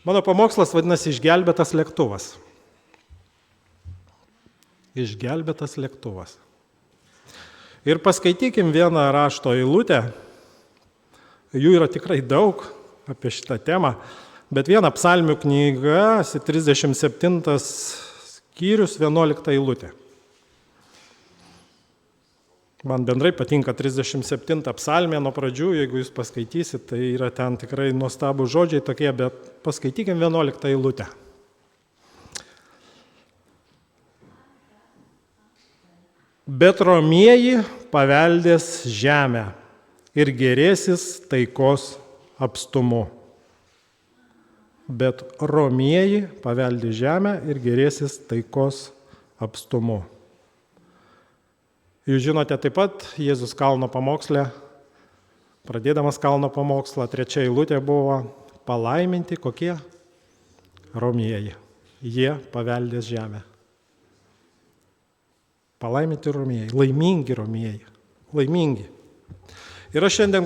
Mano pamokslas vadinasi Išgelbėtas lėktuvas. Išgelbėtas lėktuvas. Ir paskaitykim vieną rašto eilutę. Jų yra tikrai daug apie šitą temą, bet viena psalmių knyga, 37 skyrius, 11 eilutė. Man bendrai patinka 37 psalmė nuo pradžių, jeigu jūs paskaitysit, tai yra ten tikrai nuostabų žodžiai tokie, bet paskaitykim 11 eilutę. Bet romieji paveldės žemę ir gėrėsis taikos apstumu. Bet romieji paveldės žemę ir gėrėsis taikos apstumu. Jūs žinote taip pat, Jėzus kalno pamoksle, pradėdamas kalno pamokslą, 3 eilutė buvo palaiminti kokie? Romieji. Jie paveldės žemę. Palaiminti romieji, laimingi romieji, laimingi. Ir aš šiandien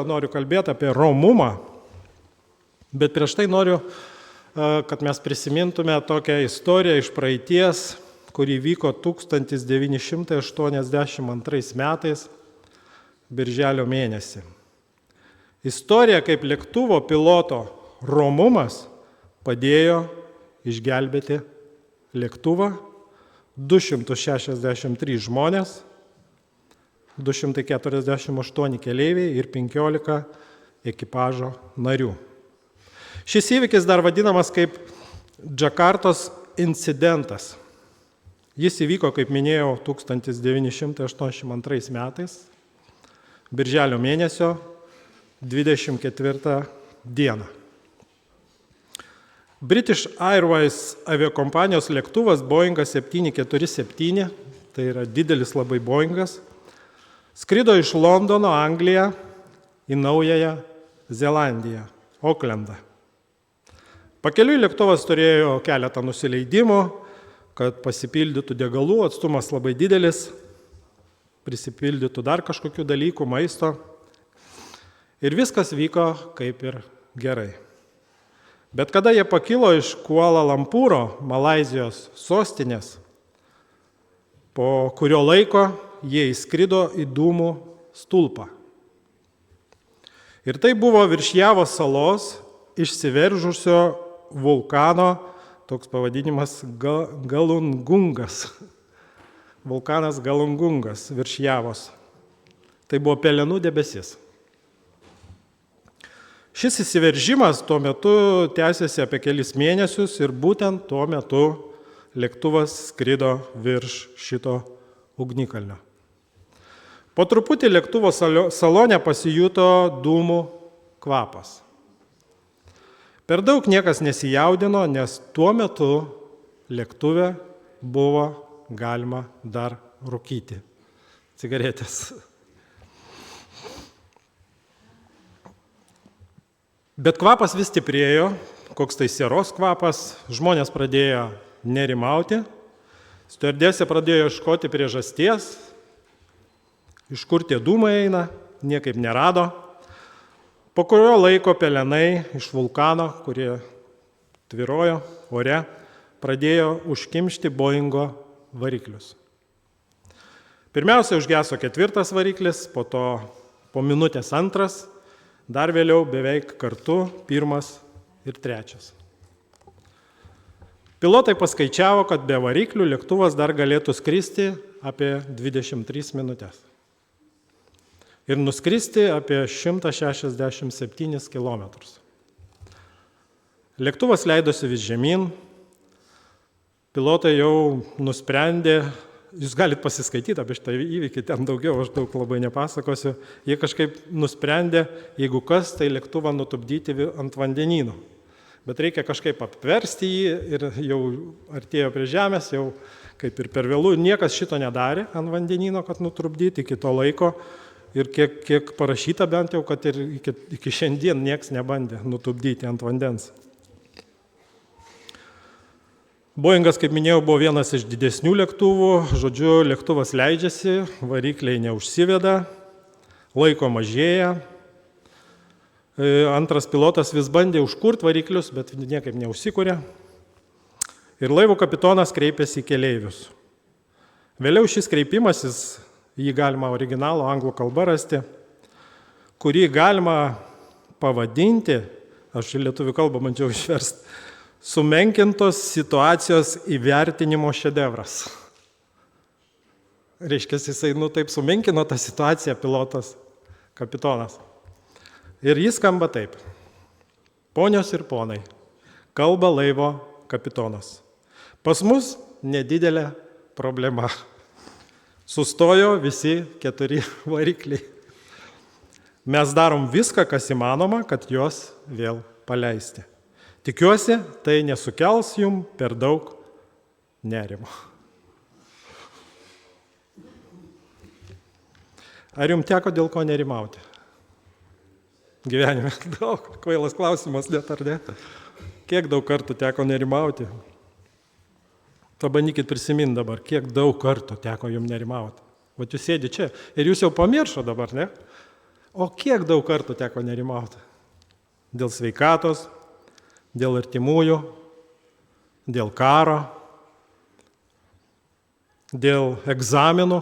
noriu kalbėti apie romumą, bet prieš tai noriu, kad mes prisimintume tokią istoriją iš praeities, kuri vyko 1982 metais, birželio mėnesį. Istorija, kaip lėktuvo piloto romumas padėjo išgelbėti lėktuvą, 263 žmonės, 248 keleiviai ir 15 ekipažo narių. Šis įvykis dar vadinamas kaip Džakartos incidentas. Jis įvyko, kaip minėjau, 1982 metais, birželio mėnesio 24 dieną. British Airways aviakompanijos lėktuvas Boeingas 747, tai yra didelis labai Boeingas, skrido iš Londono, Angliją į Naująją Zelandiją, Oklendą. Pakeliui lėktuvas turėjo keletą nusileidimų, kad pasipildytų degalų, atstumas labai didelis, prisipildytų dar kažkokių dalykų, maisto. Ir viskas vyko kaip ir gerai. Bet kada jie pakilo iš Kuala Lumpūro, Malaizijos sostinės, po kurio laiko jie įskrido į dūmų stulpą. Ir tai buvo virš Javos salos išsiveržusio vulkano, toks pavadinimas Galungungas. Vulkanas Galungungas virš Javos. Tai buvo pelenų debesis. Šis įsiveržimas tuo metu tęsėsi apie kelis mėnesius ir būtent tuo metu lėktuvas skrido virš šito ugnikalnio. Po truputį lėktuvo salone pasijuto dūmų kvapas. Per daug niekas nesijaudino, nes tuo metu lėktuve buvo galima dar rūkyti cigaretės. Bet kvapas vis stiprėjo, koks tai sieros kvapas, žmonės pradėjo nerimauti, stiuardesė pradėjo ieškoti priežasties, iš kur tie dūmai eina, niekaip nerado. Po kurio laiko pelenai iš vulkano, kurie tvyrojo ore, pradėjo užkimšti Boeingo variklius. Pirmiausia, užgeso 4 variklis, po minutės 2, dar vėliau beveik kartu 1 ir 3. Pilotai paskaičiavo, kad be variklių lėktuvas dar galėtų skristi apie 23 minutės. Ir nuskristi apie 167 km. Lėktuvas leidosi vis žemyn, pilotai jau nusprendė, jūs galite pasiskaityti apie šitą įvykį, ten daugiau, aš daug labai nepasakosiu, jie kažkaip nusprendė, jeigu kas, tai lėktuvą nutupdyti ant vandenynų. Bet reikia kažkaip apversti jį ir jau artėjo prie žemės, jau kaip ir per vėlų, niekas šito nedarė ant vandenyno, kad nutrupdyti iki to laiko. Ir kiek parašyta bent jau, kad ir iki šiandien nieks nebandė nutupdyti ant vandens. Boeingas, kaip minėjau, buvo vienas iš didesnių lėktuvų. Žodžiu, lėktuvas leidžiasi, varikliai neužsiveda, laiko mažėja. Antras pilotas vis bandė užkurti variklius, bet niekaip neužsikūrė. Ir laivo kapitonas kreipėsi į keleivius. Vėliau šis kreipimasis, jį galima originalo anglų kalba rasti, kurį galima pavadinti, aš į lietuvių kalbą bandžiau išversti, sumenkintos situacijos įvertinimo šedevras. Reiškia, jisai taip sumenkino tą situaciją pilotas, kapitonas. Ir jis skamba taip. Ponios ir ponai, kalba laivo kapitonas. Pas mus nedidelė problema. Sustojo visi 4 varikliai. Mes darom viską, kas įmanoma, kad juos vėl paleisti. Tikiuosi, tai nesukels jum per daug nerimo. Ar jums teko dėl ko nerimauti? Gyvenime daug, kvailas klausimas, net ar ne? Kiek daug kartų teko nerimauti? Pabandykit prisiminti dabar, kiek daug kartų teko jums nerimauti. Vat jūs sėdi čia ir jūs jau pamiršo dabar, ne? O kiek daug kartų teko nerimauti? Dėl sveikatos, dėl artimųjų, dėl karo, dėl egzaminų,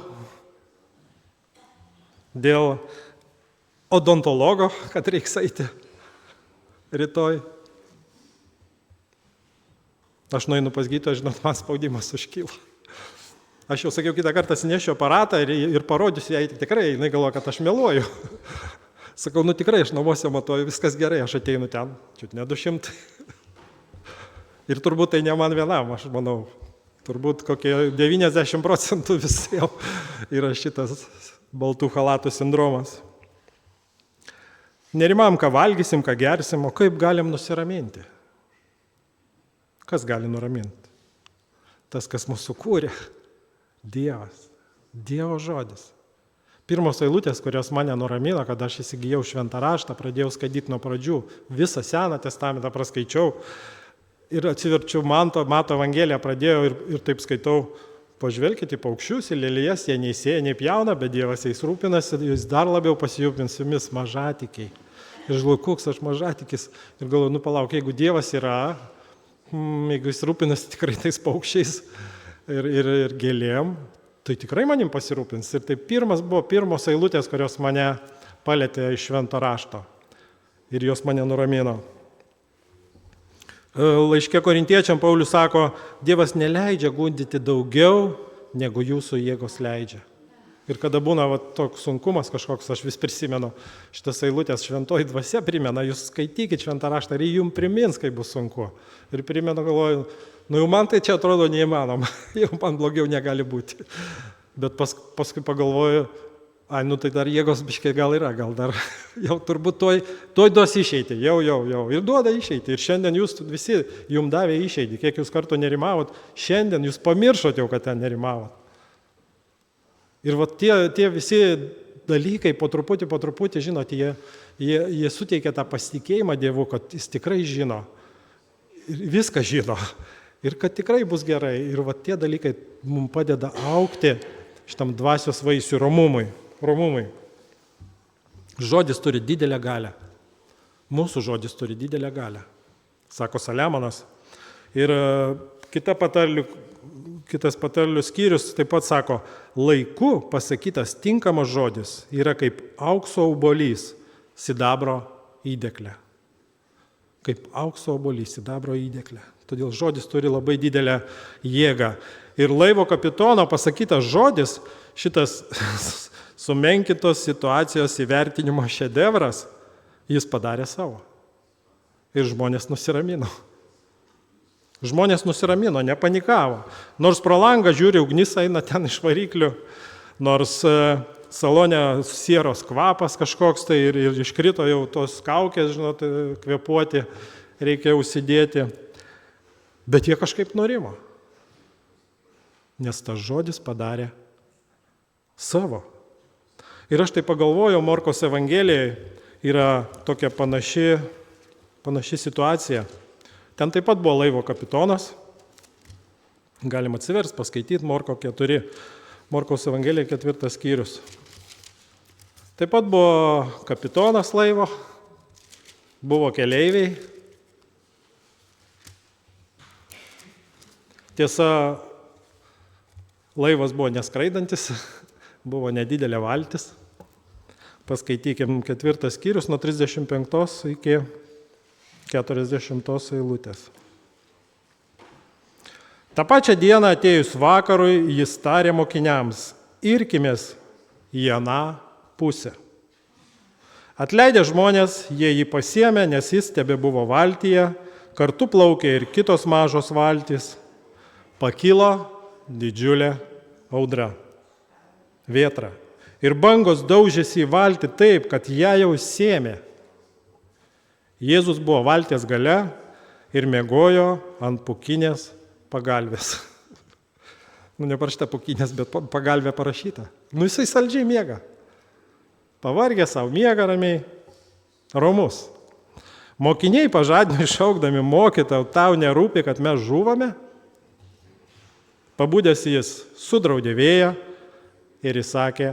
dėl odontologo, kad reiks eiti rytoj. Aš nueinu pas gydytoją, žinot, man spaudimas užkyla. Aš jau sakiau, kitą kartą sinešiu aparatą ir parodysiu jai tikrai, jinai galvoja, kad aš meluoju. Sakau, tikrai, aš namuose matuoju, viskas gerai, aš ateinu ten, čiut ne 200. Ir turbūt tai ne man vienam, aš manau, turbūt kokie 90% visiems yra šitas baltų chalatų sindromas. Nerimam, ką valgysim, ką gersim, o kaip galim nusiraminti? Kas gali nuraminti? Tas, kas mūsų kūrė. Dievas. Dievo žodis. Pirmos eilutės, kurios mane nuramino, kad aš įsigijau šventą raštą, pradėjau skaityti nuo pradžių, visą Seną testamentą praskaičiau ir atsiverčiau Mato Evangeliją, pradėjau ir taip skaitau, pažvelkite į paukščius, į lelijas, jie nei sėja, nei pjauna, bet Dievas jais rūpinasi, jis dar labiau pasirūpins jumis, mažatikiai. Ir žinau, koks aš mažatikis. Ir galvoju, palauk, jeigu Dievas yra, jeigu jis rūpinasi tikrai tais paukščiais ir gėlėm, tai tikrai manim pasirūpins. Ir tai buvo pirmos eilutės, kurios mane palėtė iš švento rašto. Ir jos mane nuramino. Laiške Korintiečiam Paulius sako, Dievas neleidžia gundyti daugiau, negu jūsų jėgos leidžia. Ir kada būna toks sunkumas kažkoks, aš vis prisimenu, šitas eilutės šventoji dvasia primena, jūs skaitykit šventą raštą ir jums primins, kai bus sunku. Ir primenu, galvoju, jau man tai čia atrodo neįmanoma, jau man blogiau negali būti. Bet paskui pagalvoju, tai dar jėgos biškai gal yra, gal dar jau turbūt tuoj duos išeiti, jau. Ir duoda išeiti. Ir šiandien jūs visi jums davė išeiti, kiek jūs kartų nerimavot, šiandien jūs pamiršot jau, kad ten nerimavot. Ir tie visi dalykai po truputį, žinot, jie suteikia tą pasitikėjimą Dievu, kad jis tikrai žino, viską žino ir kad tikrai bus gerai. Ir tie dalykai mums padeda augti šitam dvasios vaisių romumui. Žodis turi didelę galią. Mūsų žodis turi didelę galią, sako Saliamonas. Ir kitas patarlių skyrius taip pat sako, laiku pasakytas tinkamas žodis yra kaip aukso obuolys sidabro įdeklė. Kaip aukso obuolys sidabro įdeklė. Todėl žodis turi labai didelę jėgą. Ir laivo kapitono pasakytas žodis, šitas sumenkintos situacijos įvertinimo šedevras, jis padarė savo. Ir žmonės nusiramino. Žmonės nusiramino, nepanikavo. Nors pro langą žiūri, ugnis eina ten iš variklių, nors salone sieros kvapas kažkoks tai ir iškrito jau tos kaukės, žinot, kvėpuoti reikia užsidėti. Bet jie kažkaip norimo. Nes tas žodis padarė savo. Ir aš tai pagalvojau, Morkaus Evangelijoje yra tokia panaši situacija. Ten taip pat buvo laivo kapitonas. Galim atsiversti, paskaityti Morko 4. Morkaus Evangelija 4 skyrius. Taip pat buvo kapitonas laivo. buvo keleiviai. Tiesa, laivas buvo neskraidantis, buvo nedidelė valtis. Paskaitykim 4 skyrius nuo 35 iki 40 eilutės. Ta pačią dieną atėjus vakarui jis tarė mokiniams: irkimės į aną pusę. Atleidę žmonės, jie jį pasiėmė, nes jis tebebuvo valtyje, kartu plaukė ir kitos mažos valtys. Pakilo didžiulė audra, vėtra, ir bangos daužėsi į valtį taip, kad ją jau sėmė. Jėzus buvo valties gale ir miegojo ant pūkinės pagalvės. Neparašyta pūkinės, bet pagalvė parašyta. Jisai saldžiai miega. Pavargė savo, miega ramiai, romus. Mokiniai pažadino iššaukdami: mokytojau, tau nerūpi, kad mes žūvame? Pabudęs jis sudraudė vėją ir įsakė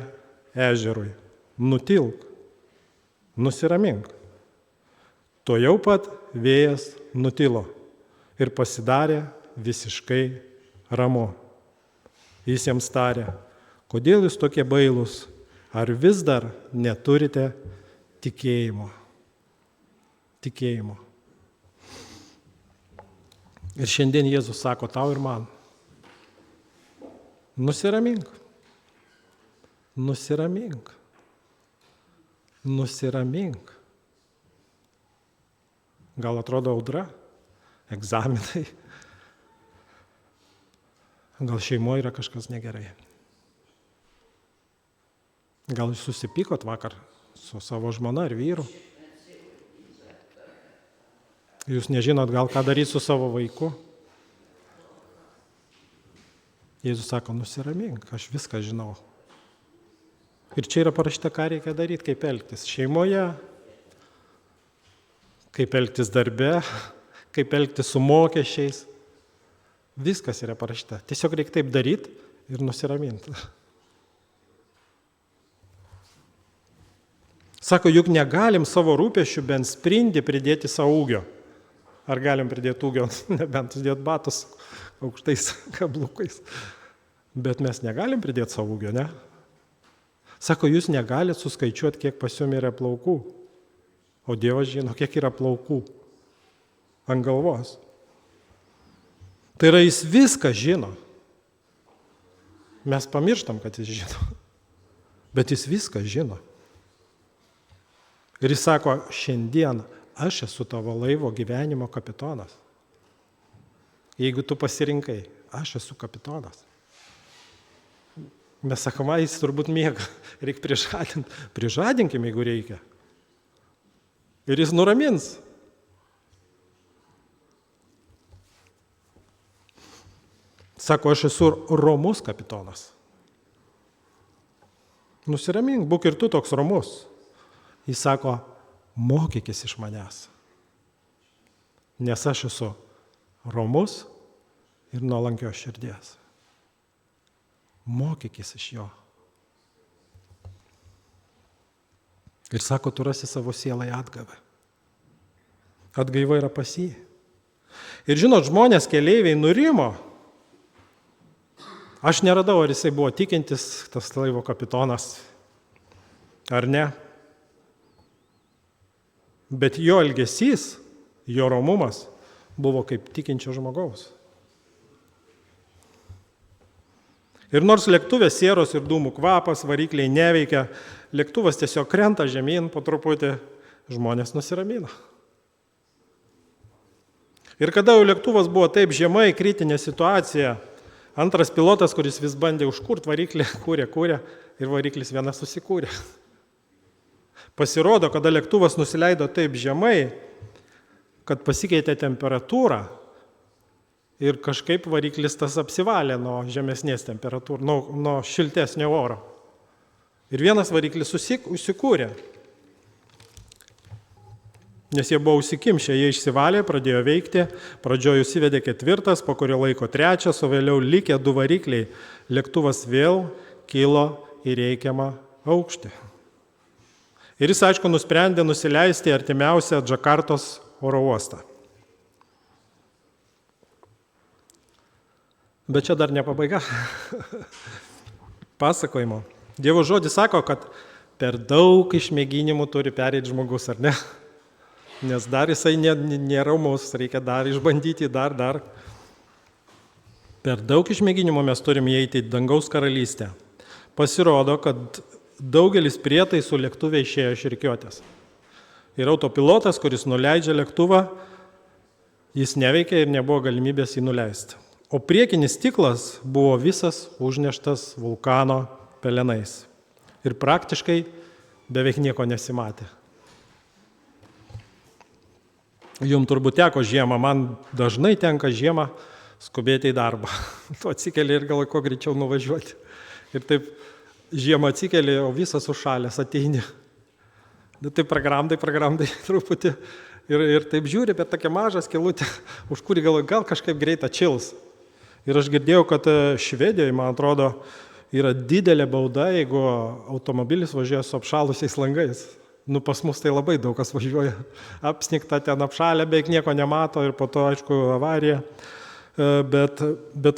ežerui: nutilk, nusiramink. Tuojau pat vėjas nutilo ir pasidarė visiškai ramu. Jis jiems tarė: kodėl jūs tokie bailūs, ar vis dar neturite tikėjimo? Tikėjimo. Ir šiandien Jėzus sako tau ir man: nusiramink, nusiramink, nusiramink. Gal atrodo audra, egzaminai, gal šeimoje yra kažkas negerai. Gal jūs susipykot vakar su savo žmona ar vyru. Jūs nežinot gal ką daryti su savo vaiku. Jėzus sako: nusiramink, aš viską žinau. Ir čia yra parašyta, ką reikia daryti, kaip elgtis šeimoje, kaip elgtis darbe, kaip elgtis su mokesčiais. Viskas yra parašyta. Tiesiog reikia taip daryti ir nusiraminti. Sako, juk negalim savo rūpesčių bent sprindį pridėti savo ūgio. Ar galim pridėti ūgio, nebent uždėti batus aukštais kablukais. Bet mes negalim pridėti savo ūgio, ne? Sako, jūs negalit suskaičiuoti, kiek pas jums yra plaukų. O Dievas žino, kiek yra plaukų ant galvos. Tai yra, jis viską žino. Mes pamirštam, kad jis žino. Bet jis viską žino. Ir jis sako, šiandien aš esu tavo laivo gyvenimo kapitonas. Jeigu tu pasirinkai, aš esu kapitonas. Mes sakoma, jis turbūt miega, reikia prižadinti. Prižadinkim, jeigu reikia. Ir jis nuramins. Sako, aš esu romus kapitonas. Nusiramink, būk ir tu toks romus. Jis sako, mokykis iš manęs, nes aš esu romus ir nuolankios širdies. Mokykis iš jo. Ir sako, tu rasi savo sielai atgavę. Atgaiva yra pas jį. Ir žinot, žmonės, keleiviai nurimo. Aš neradau, ar jisai buvo tikintis, tas laivo kapitonas, ar ne. Bet jo elgesys, jo romumas buvo kaip tikinčio žmogaus. Ir nors lėktuve sieros ir dūmų kvapas, varikliai neveikia, lėktuvas tiesiog krenta žemyn po truputį, žmonės nusiramino. Ir kada jau lėktuvas buvo taip žemai, kritinė situacija, antras pilotas, kuris vis bandė užkurt variklį, kūrė ir variklis vienas susikūrė. Pasirodo, kada lėktuvas nusileido taip žemai, kad pasikeitė temperatūra ir kažkaip variklis tas apsivalė nuo žemesnės temperatūros, nuo šiltesnio oro. Ir vienas variklis užsikūrė. Nes jie buvo užsikimšę, jie išsivalė, pradėjo veikti, pradžioje įsivedė 4, po kurio laiko 3, o vėliau likę 2 varikliai. Lėktuvas vėl kilo į reikiamą aukštį. Ir jis, aišku, nusprendė nusileisti artimiausią Džakartos oro uostą. Bet čia dar ne pabaiga pasakojimo. Dievo žodis sako, kad per daug išmėginimų turi pereiti žmogus, ar ne? Nes dar jisai nėra ramus, reikia dar išbandyti, dar. Per daug išmėginimų mes turime įeiti į dangaus karalystę. Pasirodo, kad daugelis prietaisų lėktuvė išėjo iš rikiuotės. Ir autopilotas, kuris nuleidžia lėktuvą, jis neveikia ir nebuvo galimybės jį nuleisti. O priekinis stiklas buvo visas užneštas vulkano pelenais. Ir praktiškai beveik nieko nesimatė. Jums turbūt teko žiemą, man dažnai tenka žiemą skubėti į darbą. Tu atsikeli ir galvoji, kuo greičiau nuvažiuoti. Ir taip žiemą atsikeli, o visas užšalęs ateini. Taip pragramdai truputį. Ir taip žiūri, bet tokia maža skylutė, už kurį galvoji, gal kažkaip greit atšils. Ir aš girdėjau, kad Švedijoje, man atrodo, yra didelė bauda, jeigu automobilis važiuoja su apšalusiais langais. Pas mus tai labai daug kas važiuoja. Apsnigta ten apšalę, beveik nieko nemato ir po to, aišku, avarija. Bet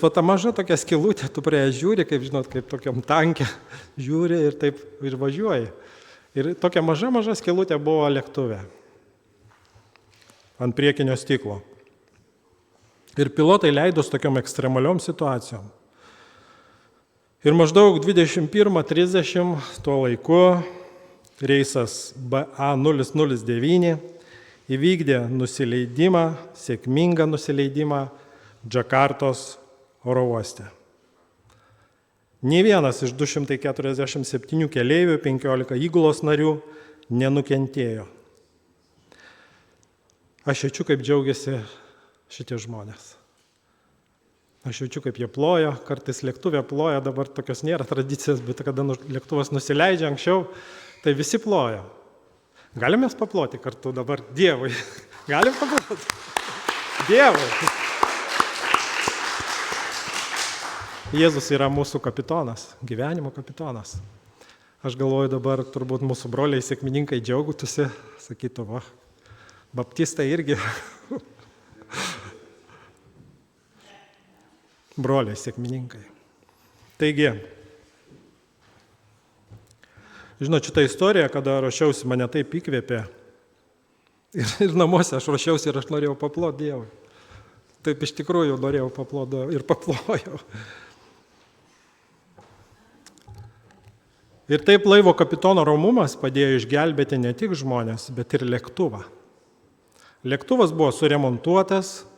va ta maža tokia skylutė, tu prie ją žiūri, kaip žinot, kaip tokiam tanke, žiūri ir taip ir važiuoji. Ir tokia maža skylutė buvo lėktuve ant priekinio stiklo. Ir pilotai leidos tokiom ekstremaliom situacijom. Ir maždaug 21:30 tuo laiku reisas BA009 įvykdė nusileidimą, sėkmingą nusileidimą Džakartos oro uoste. Nė vienas iš 247 keleivių, 15 įgulos narių nenukentėjo. Aš jaučiu, kaip džiaugiasi šitie žmonės. Aš jaučiu, kaip jie plojo, kartais lėktuvė ploja, dabar tokios nėra tradicijos, bet kada lėktuvas nusileidžia anksčiau, tai visi ploja. Galim mes paploti kartu dabar Dievui? Galim paploti? Dievui! Jėzus yra mūsų kapitonas, gyvenimo kapitonas. Aš galvoju, dabar turbūt mūsų broliai sėkmininkai džiaugtųsi, sakytų, va, baptistai irgi. Broliai sėkmininkai. Taigi, žinot, šitą istoriją, kada ruošiausi, mane taip įkvėpė. Ir namuose aš ruošiausi ir aš norėjau paploti Dievui. Taip iš tikrųjų norėjau paploti ir paplojau. Ir taip laivo kapitono romumas padėjo išgelbėti ne tik žmonės, bet ir lėktuvą. Lėktuvas buvo suremontuotas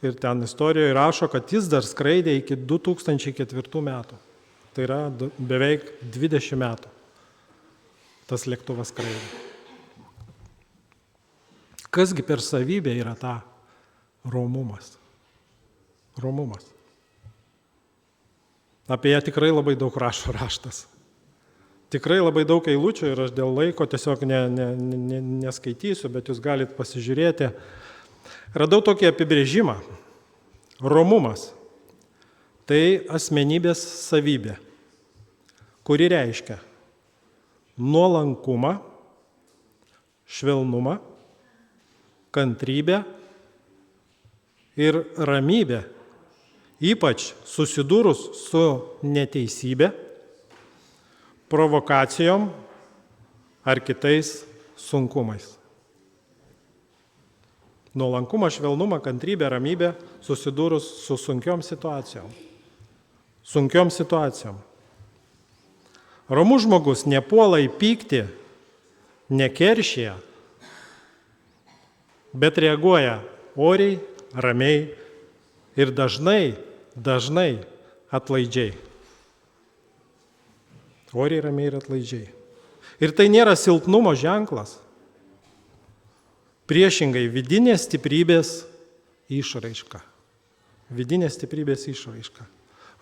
ir ten istorijoje rašo, kad jis dar skraidė iki 2004 metų. Tai yra beveik 20 metų tas lėktuvas skraidė. Kasgi per savybę yra ta romumas? Romumas. Apie ją tikrai labai daug rašo raštas. Tikrai labai daug eilučių ir aš dėl laiko tiesiog neskaitysiu, bet jūs galite pasižiūrėti. Radau tokį apibrėžimą. Romumas – tai asmenybės savybė, kuri reiškia nuolankumą, švelnumą, kantrybę ir ramybę, ypač susidūrus su neteisybė, provokacijom ar kitais sunkumais. Nuolankumą, švelnumą, kantrybę, ramybę susidūrus su sunkiom situacijom. Romus žmogus nepuola į pyktį, nekeršija, bet reaguoja oriai, ramiai ir dažnai atlaidžiai. Oriai, ramiai ir atlaidžiai. Ir tai nėra silpnumo ženklas. Priešingai, vidinės stiprybės išraiška.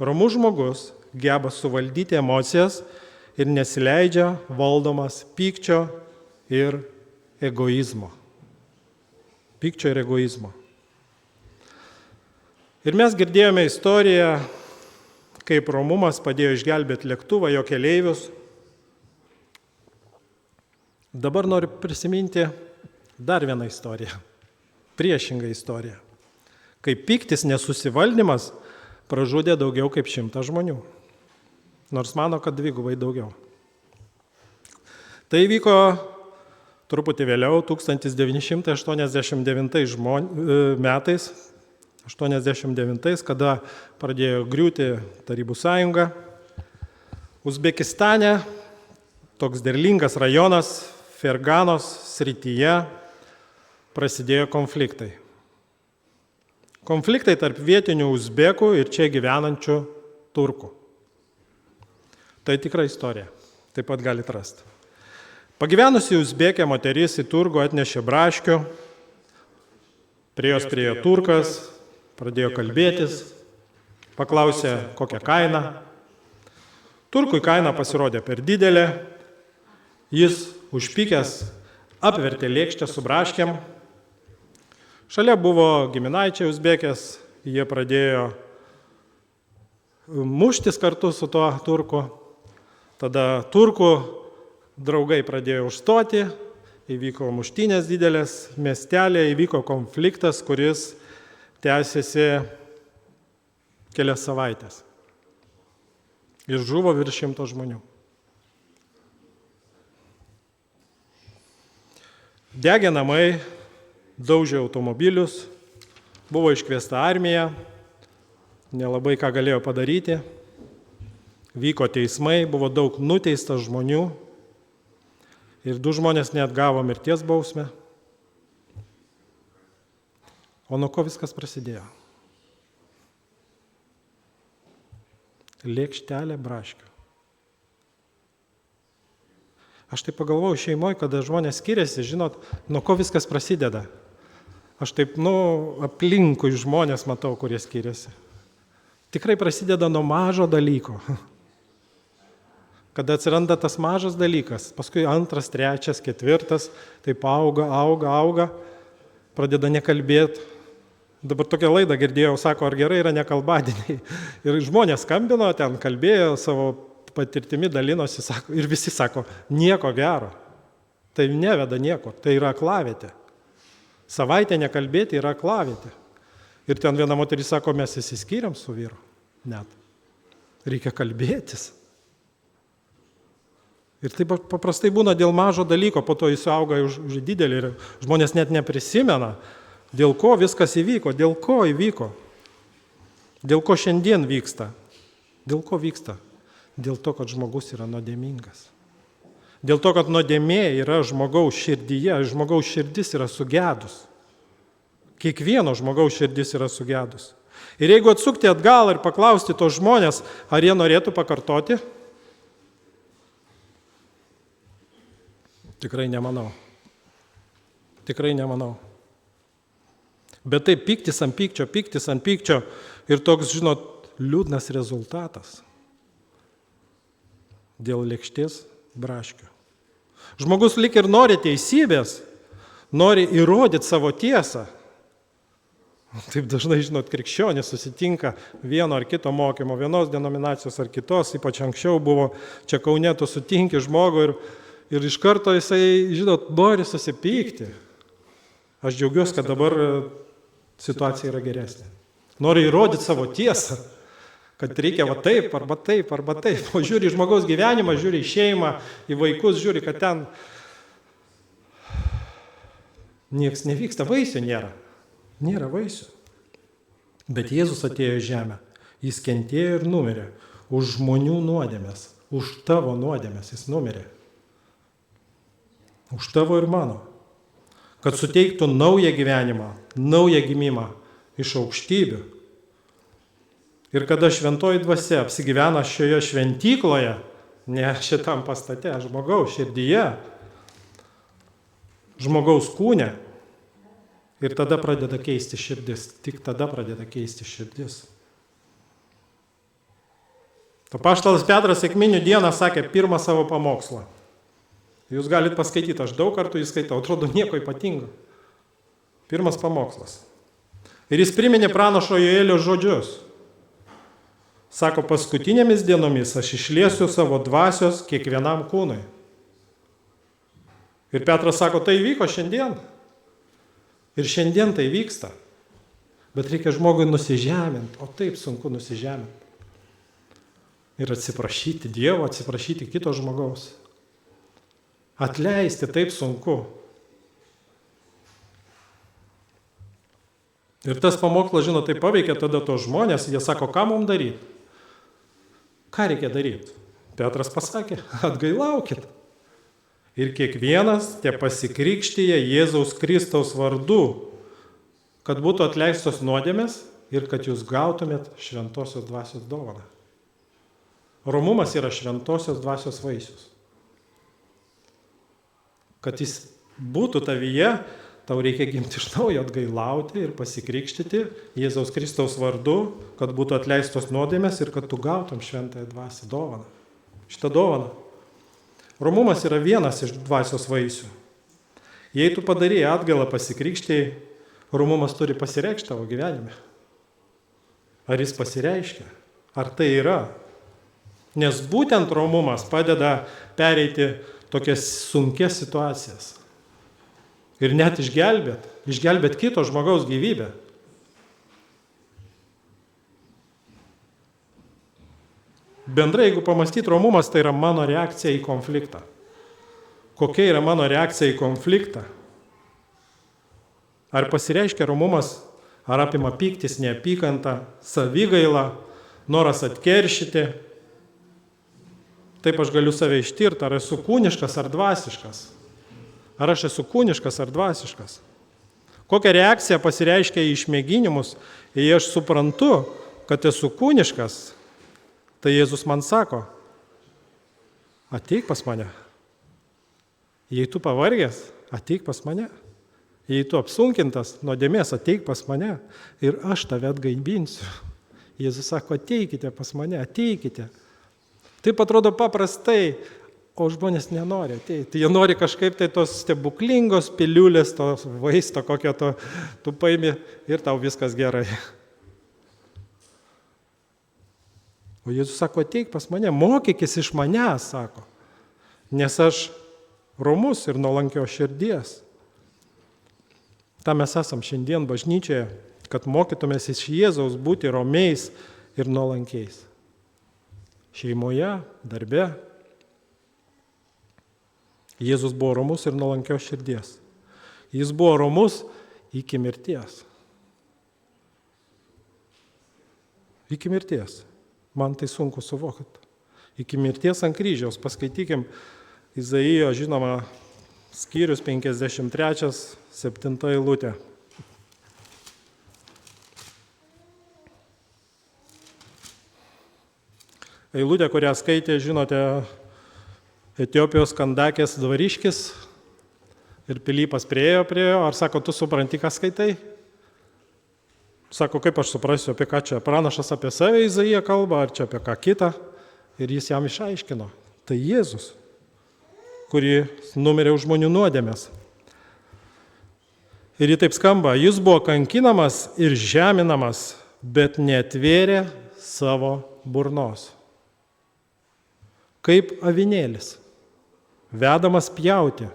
Romus žmogus geba suvaldyti emocijas ir nesileidžia valdomas pykčio ir egoizmo. Ir mes girdėjome istoriją, kaip romumas padėjo išgelbėti lėktuvą, jo keleivius. Dabar noriu prisiminti dar vieną istoriją. Priešingą istoriją. Kai piktis nesusivaldymas pražudė daugiau kaip 100 žmonių. Nors mano, kad 2 daugiau. Tai vyko truputį vėliau, 1989 metais, 89, kada pradėjo griūti Tarybų sąjunga. Uzbekistane toks derlingas rajonas Ferganos srityje prasidėjo konfliktai. Konfliktai tarp vietinių uzbekų ir čia gyvenančių turkų. Tai tikra istorija, taip pat galite rasti. Pagyvenusi uzbekė moteris į turgų atnešė braškių, prie jos priėjo turkas, pradėjo kalbėtis, paklausė, kokią kainą. Turkui kaina pasirodė per didelė, jis užpykęs apvertė lėkštę su braškėm. Šalia buvo giminaičiai uzbekės, jie pradėjo muštis kartu su tuo turku. Tada turkų draugai pradėjo užstoti, įvyko muštynės didelės, miestelėje įvyko konfliktas, kuris tęsėsi kelias savaitės. Ir žuvo virš 100 žmonių. Degė namai, daužė automobilius, buvo iškviesta armija, nelabai ką galėjo padaryti, vyko teismai, buvo daug nuteista žmonių ir 2 žmonės net gavo mirties bausmę. O nuo ko viskas prasidėjo? Lėkštelė braškių. Aš taip pagalvojau šeimoje, kada žmonės skiriasi, žinot, nuo ko viskas prasideda. Aš taip, aplinkui žmonės matau, kurie skiriasi. Tikrai prasideda nuo mažo dalyko. Kada atsiranda tas mažas dalykas, paskui 2, 3, 4, taip auga, pradeda nekalbėti. Dabar tokią laidą girdėjau, sako, ar gerai yra nekalbadieniai. Ir žmonės skambino, ten kalbėjo, savo patirtimi dalinosi, sako, ir visi sako, nieko gero. Tai neveda nieko, tai yra aklavietė. Savaitę nekalbėti yra aklavietė. Ir ten viena moteris sako, mes išsiskyrėm su vyru. Net. Reikia kalbėtis. Ir taip paprastai būna dėl mažo dalyko, po to jis auga už didelį ir žmonės net neprisimena, dėl ko viskas įvyko, dėl ko įvyko, dėl ko šiandien vyksta. Dėl ko vyksta? Dėl to, kad žmogus yra nuodėmingas. Dėl to, kad nuodėmė yra žmogaus širdyje, žmogaus širdis yra sugedus. Kiekvieno žmogaus širdis yra sugedus. Ir jeigu atsukti atgal ir paklausti tos žmonės, ar jie norėtų pakartoti, tikrai nemanau. Tikrai nemanau. Bet tai piktis ant pykčio ir toks, žinot, liūdnas rezultatas dėl lėkštės braškių. Žmogus lyg ir nori teisybės, nori įrodyti savo tiesą. Taip dažnai, žinot, krikščionys susitinka vieno ar kito mokymo, vienos denominacijos ar kitos, ypač anksčiau buvo čia Kaune, tu sutinki žmogų ir iš karto jisai, žinot, nori susipykti. Aš džiaugiuosi, kad dabar situacija yra geresnė. Nori įrodyti savo tiesą, kad reikia va taip, arba taip, arba taip. O žiūri į žmogaus gyvenimą, žiūri į šeimą, į vaikus, žiūri, kad ten nieks nevyksta, vaisių nėra. Nėra vaisių. Bet Jėzus atėjo į žemę. Jis kentėjo ir numirė. Už žmonių nuodėmės. Už tavo nuodėmės jis numirė. Už tavo ir mano. Kad suteiktų naują gyvenimą, naują gimimą iš aukštybių. Ir kada šventoji dvasia apsigyvena šioje šventykloje, ne šitam pastate, žmogaus širdyje, žmogaus kūne, ir tada pradeda keisti širdis. Tik tada pradeda keisti širdis. Apaštalas Petras sekminių dieną sakė pirmą savo pamokslą. Jūs galite paskaityti, aš daug kartų jį skaitau, atrodo nieko ypatingo. Pirmas pamokslas. Ir jis priminė pranašo Joelio žodžius. Sako, paskutinėmis dienomis aš išliesiu savo dvasios kiekvienam kūnui. Ir Petras sako, tai vyko šiandien. Ir šiandien tai vyksta. Bet reikia žmogui nusižeminti, o taip sunku nusižeminti. Ir atsiprašyti Dievo, atsiprašyti kito žmogaus. Atleisti taip sunku. Ir tas pamokslas, žinot, tai paveikia tada tos žmonės, jie sako, ką mums daryti? Ką reikia daryti? Petras pasakė, atgailaukit. Ir kiekvienas te pasikrikštyje Jėzaus Kristaus vardu, kad būtų atleistos nuodėmės ir kad jūs gautumėt šventosios dvasios dovaną. Romumas yra šventosios dvasios vaisius. Kad jis būtų tavyje, tau reikia gimti iš naujo, atgailauti ir pasikrikštyti Jėzaus Kristaus vardu, kad būtų atleistos nuodėmės ir kad tu gautum šventąją dvasią dovaną. Šitą dovaną. Romumas yra vienas iš dvasios vaisių. Jei tu padarėjai atgailą pasikrikštėjai, romumas turi pasireikšti tavo gyvenime. Ar jis pasireiškia? Ar tai yra? Nes būtent romumas padeda pereiti tokias sunkias situacijas. Ir net išgelbėt kito žmogaus gyvybę. Bendrai, jeigu pamastyti, romumas tai yra mano reakcija į konfliktą. Kokia yra mano reakcija į konfliktą? Ar pasireiškia romumas, ar apima pyktis, neapykanta, savigaila, noras atkeršyti? Taip aš galiu save ištirti, ar esu kūniškas ar dvasiškas. Ar aš esu kūniškas ar dvasiškas? Kokia reakcija pasireiškia į išmėginimus, jei aš suprantu, kad esu kūniškas, tai Jėzus man sako, ateik pas mane. Jei tu pavargęs, ateik pas mane. Jei tu apsunkintas nuodėmės, ateik pas mane ir aš tave atgaibinsiu. Jėzus sako, ateikite pas mane, ateikite. Taip atrodo paprastai, o žmonės nenori ateiti. Jie nori kažkaip tai tos stebuklingos piliulės, tos vaisto kokio to, tu paimi ir tau viskas gerai. O Jėzus sako, ateik pas mane, mokykis iš manęs, sako, nes aš romus ir nuolankios širdies. Ta mes esam šiandien bažnyčioje, kad mokytumės iš Jėzaus būti romiais ir nuolankiais. Šeimoje, darbe. Jėzus buvo romus ir nuolankios širdies. Jis buvo romus iki mirties. Iki mirties. Man tai sunku suvokti. Iki mirties ant kryžiaus. Paskaitykim Izaijo, žinoma, skyrius 53, 7 eilutė. Eilutė, kurią skaitė, žinote, Etiopijos Kandakės dvariškis ir Pilypas priėjo, ar sako, tu supranti, ką skaitai? Sako, kaip aš suprasiu, apie ką čia pranašas apie save Izaija kalba, ar čia apie ką kitą. Ir jis jam išaiškino. Tai Jėzus, kuris numirė už žmonių nuodėmės. Ir jį taip skamba, jis buvo kankinamas ir žeminamas, bet neatvėrė savo burnos. Kaip avinėlis, vedamas pjauti.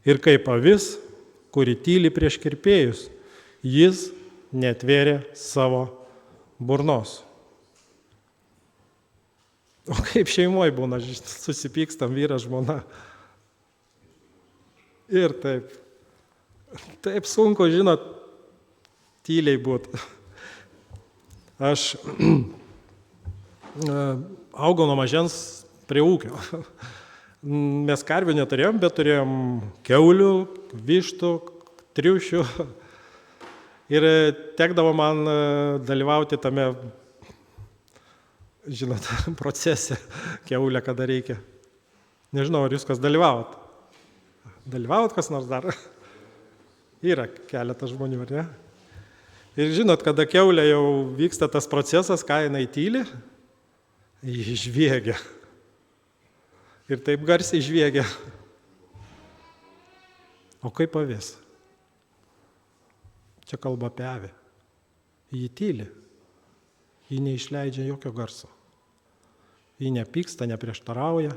Ir kaip avis, kuri tyli prieš kirpėjus, jis neatvėrė savo burnos. O kaip šeimoje būna, susipykstam vyras, žmona. Ir taip sunku, žinot, tyliai būti. Aš augau nuo mažens prie ūkio. Mes karvių neturėjom, bet turėjom kiaulių, vištų, triušių. Ir tekdavo man dalyvauti tame, žinot, procese kiaulę, kada reikia. Nežinau, ar jūs kas dalyvavot? Dalyvavot kas nors dar? Yra keletas žmonių, ar ne? Ir žinot, kada kiaulė jau vyksta tas procesas, ką jinai tyli, ji žviegia. Ir taip garsiai žviegia. O kaip avis? Čia kalba apie avį. Ji tyli. Ji neišleidžia jokio garso. Ji nepyksta, neprieštarauja.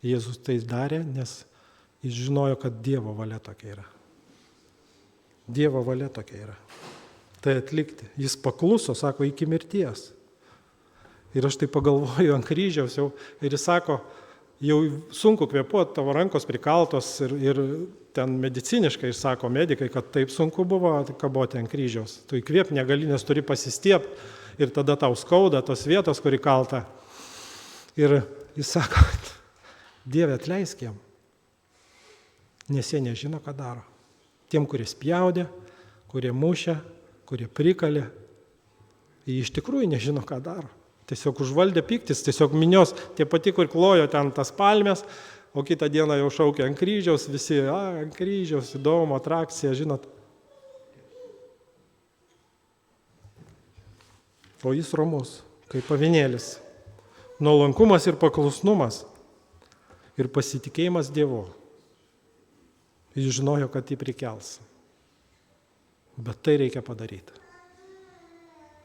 Jėzus tai darė, nes jis žinojo, kad Dievo valia tokia yra. Dievo valia tokia yra. Tai atlikti. Jis pakluso, sako, iki mirties. Ir aš tai pagalvoju ant kryžiaus jau, ir jis sako, jau sunku kvėpuoti, tavo rankos prikaltos ir ten mediciniškai, sako medikai, kad taip sunku buvo kaboti ant kryžiaus. Tu įkvėp negali, nes turi pasistiepti ir tada tau skauda tos vietos, kur įkalta. Ir jis sako, Dieve atleisk jam, nes jie nežino, ką daro. Tiem, kurie spjaudė, kurie mušė, kurie prikalė, jie iš tikrųjų nežino, ką daro. Tiesiog užvaldė piktis, tiesiog minios, tie pati, kur klojo ten tas palmės, o kitą dieną jau šaukė ant kryžiaus, visi, ant kryžiaus, įdomu, atrakcija, žinot. O jis romus, kaip avinėlis. Nuolankumas ir paklusnumas ir pasitikėjimas Dievu. Jis žinojo, kad jį prikels. Bet tai reikia padaryti.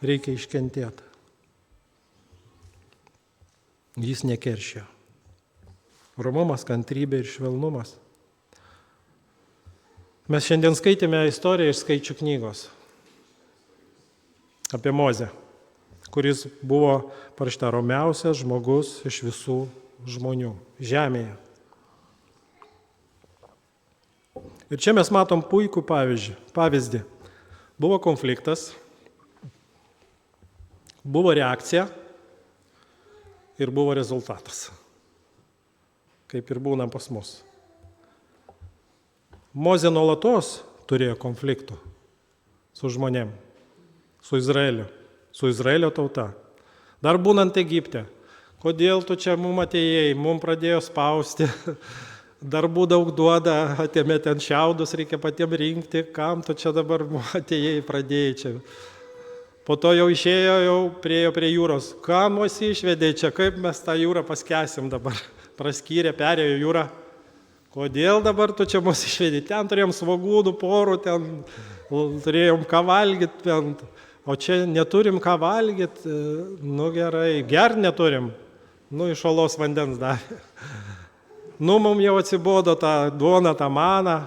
Reikia iškentėti. Jis nekeršė. Romumas, kantrybė ir švelnumas. Mes šiandien skaitėme istoriją iš Skaičių knygos apie Mozę, kuris buvo parašyta romiausias žmogus iš visų žmonių žemėje. Ir čia mes matom puikų pavyzdį. Buvo konfliktas, buvo reakcija ir buvo rezultatas. Kaip ir būna pas mus. Mozė nuolatos turėjo konfliktų su žmonėm, su Izraelio tauta. Dar būnant Egipte. Kodėl tu čia mum atėjai, mum pradėjo spausti, darbų daug duoda, atėmė ten šiaudus, reikia patiem rinkti, kam tu čia dabar atėjai, pradėjai čia. Po to jau išėjo, jau priejo prie jūros. Ką mus išvedė čia, kaip mes tą jūrą paskesim dabar? Praskyrė, perėjo jūrą. Kodėl dabar tu čia mus išvedė? Ten turėjom svogūnų, porų, ten turėjom ką valgyti, o čia neturim ką valgyti. Nu gerai, ger neturim. Nu iš olos vandens davė. Nu mums jau atsibodo tą duoną, tą maną.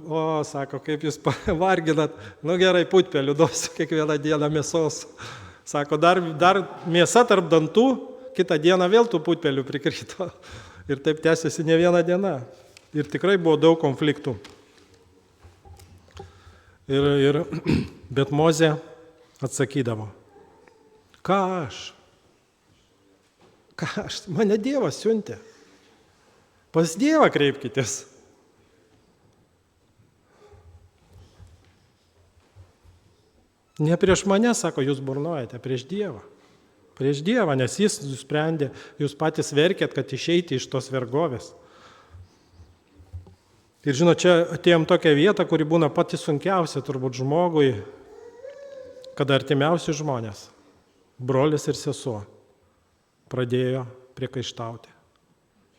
O, sako, kaip jūs varginat. Nu gerai, putpelių duosiu kiekvieną dieną mėsos. Sako, dar mėsa tarp dantų, kitą dieną vėl tų putpelių prikrito. Ir taip tęsiasi ne vieną dieną. Ir tikrai buvo daug konfliktų. Bet Mozė atsakydavo, ką aš? Mane Dievas siuntė. Pas Dievą kreipkitės. Ne prieš mane, sako, jūs burnojate, prieš Dievą. Prieš Dievą, nes jis nusprendė, jūs patys verkėt, kad išeiti iš tos vergovės. Ir žinot, čia atėjom tokią vietą, kuri būna pati sunkiausia turbūt žmogui, kada artimiausi žmonės, brolis ir sesuo, pradėjo priekaištauti.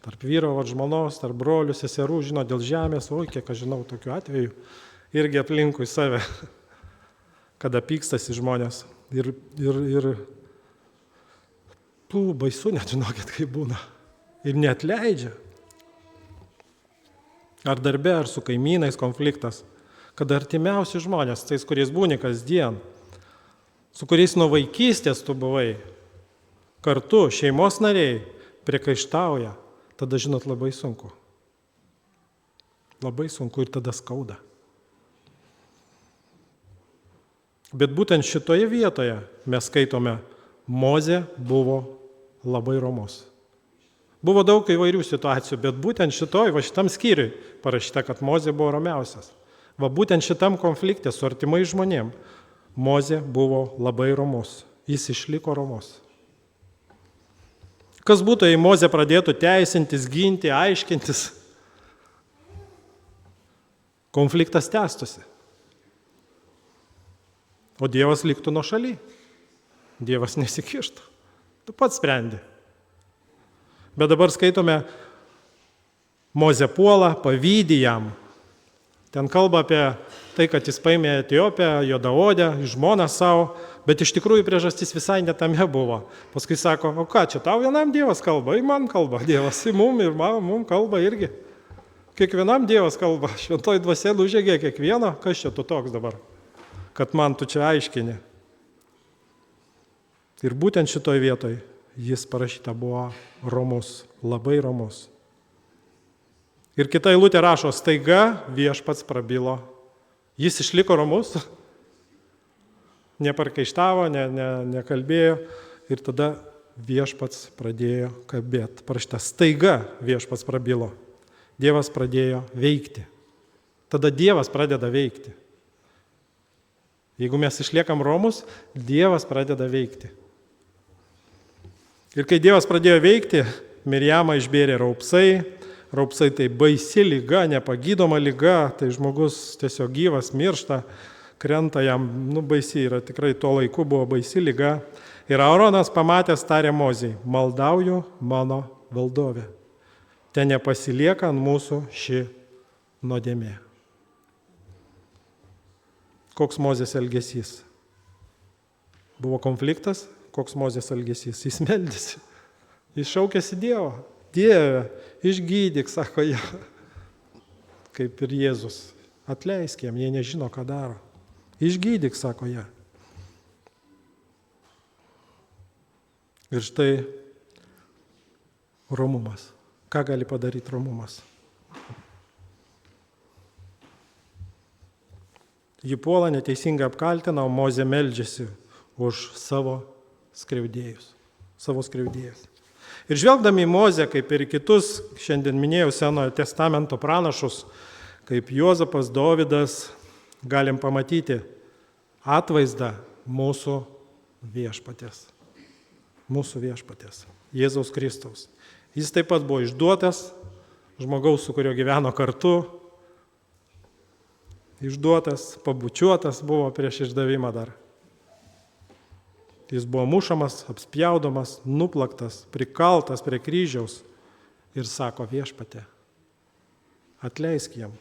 Tarp vyro, žmonos, tarp brolių, seserų, žinot, dėl žemės, kiek aš žinau tokių atvejų, irgi aplinkui save, kada pykstasi žmonės. Ir baisu, net žinokit, kaip būna. Ir neatleidžia. Ar darbe, ar su kaimynais konfliktas. Kada artimiausi žmonės, tais, kuriais būni kasdien, su kuriais nuo vaikystės tu buvai, kartu šeimos nariai priekaištauja, tada, žinot, labai sunku. Labai sunku ir tada skauda. Bet būtent šitoje vietoje mes skaitome, Mozė buvo labai romus. Buvo daug įvairių situacijų, bet būtent šitam skyriui parašyta, kad Mozė buvo romiausias. Būtent šitam konflikte su artimai žmonėm Mozė buvo labai romus. Jis išliko romus. Kas būtų, jei Mozė pradėtų teisintis, ginti, aiškintis? Konfliktas tęstusi. O Dievas liktų nuošaly. Dievas nesikištų. Tu pats sprendi. Bet dabar skaitome, Mozė puola, pavydi jam. Ten kalba apie tai, kad jis paėmė Etiopiją, juodaodę, žmoną savo, bet iš tikrųjų priežastis visai netame buvo. Paskui sako, o ką, čia tau vienam Dievas kalba, į man kalba Dievas, į mum ir mum kalba irgi. Kiekvienam Dievas kalba, šventoji dvasia užėgė kiekvieno, kas čia tu toks dabar, kad man tu čia aiškini. Ir būtent šitoj vietoj jis parašyta buvo romus, labai romus. Ir kita eilutė rašo, staiga viešpats prabilo. Jis išliko romus, neparkaištavo, nekalbėjo ir tada viešpats pradėjo kalbėti. Parašyta, staiga viešpats prabilo. Dievas pradėjo veikti. Tada Dievas pradeda veikti. Jeigu mes išliekam romus, Dievas pradeda veikti. Ir kai Dievas pradėjo veikti, Mirjamą išbėrė raupsai. Raupsai tai baisi liga, nepagydoma liga, tai žmogus tiesiog gyvas miršta, krenta jam, baisi yra, tikrai tuo laiku buvo baisi liga. Ir Aaronas pamatęs tarė Mozei, maldauju mano valdove, ten nepasilieka ant mūsų ši nuodėmė. Koks Mozės elgesys? Buvo konfliktas, koks Mozės elgesys? Jis meldėsi, jis šaukėsi Dievo. Dieve, išgydyk, sako jie, kaip ir Jėzus, atleisk jam, jie nežino, ką daro. Išgydyk, sako jie. Ir štai romumas. Ką gali padaryti romumas? Jį puola neteisingai apkaltina, o Mozė meldžiasi už savo skriaudėjus. Ir žvelgdami į Mozę, kaip ir kitus, šiandien minėjau Senojo testamento pranašus, kaip Juozapas, Dovydas, galim pamatyti atvaizdą mūsų viešpaties. Mūsų viešpaties, Jėzaus Kristaus. Jis taip pat buvo išduotas, žmogaus, su kurio gyveno kartu, išduotas, pabučiuotas buvo prieš išdavimą dar. Jis buvo mušamas, apspjaudomas, nuplaktas, prikaltas prie kryžiaus ir sako viešpatė, atleisk jam,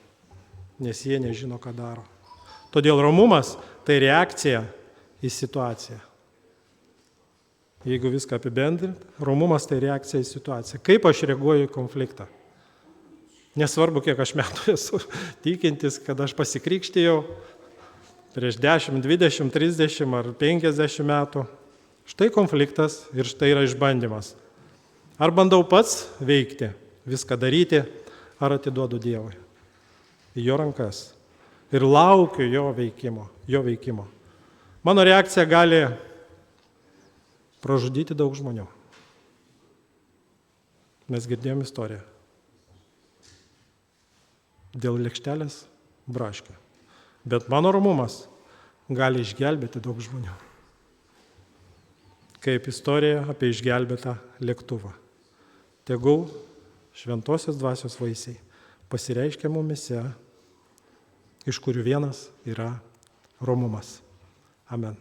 nes jie nežino, ką daro. Todėl romumas tai reakcija į situaciją. Jeigu viską apibendrint, romumas tai reakcija į situaciją. Kaip aš reaguoju į konfliktą? Nesvarbu, kiek aš metų esu tikintis, kad aš pasikrikštijau prieš 10, 20, 30 ar 50 metų. Štai konfliktas ir štai yra išbandymas. Ar bandau pats veikti, viską daryti, ar atiduodu Dievui į jo rankas ir laukiu jo veikimo. Mano reakcija gali pražudyti daug žmonių. Mes girdėjom istoriją. Dėl lėkštelės braškių. Bet mano romumas gali išgelbėti daug žmonių. Kaip istorija apie išgelbėtą lėktuvą. Tegul šventosios dvasios vaisiai pasireiškia mumyse, iš kurių vienas yra romumas. Amen.